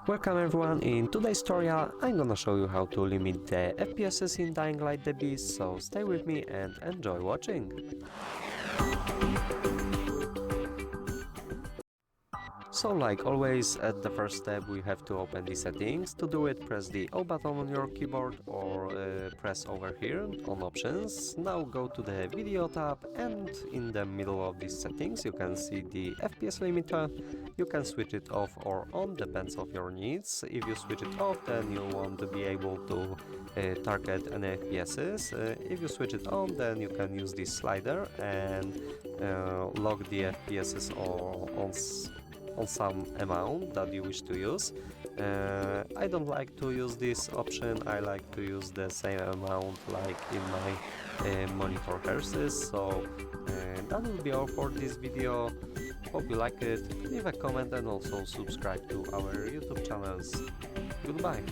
Welcome everyone, in today's tutorial I'm gonna show you how to limit the FPSs in Dying Light the Beast, so stay with me and enjoy watching. So like always, at the first step we have to open the settings. To do it, press the O button on your keyboard or press over here on options. Now go to the video tab and in the middle of these settings you can see the FPS limiter. You can switch it off or on, depends of your needs. If you switch it off, then you won't be able to target any FPSs. If you switch it on, then you can use this slider and lock the FPSs on some amount that you wish to use. I don't like to use this option, I like to use the same amount like in my monitor hertzes. So that will be all for this video. Hope you like it, leave a comment and also subscribe to our YouTube channels. Goodbye!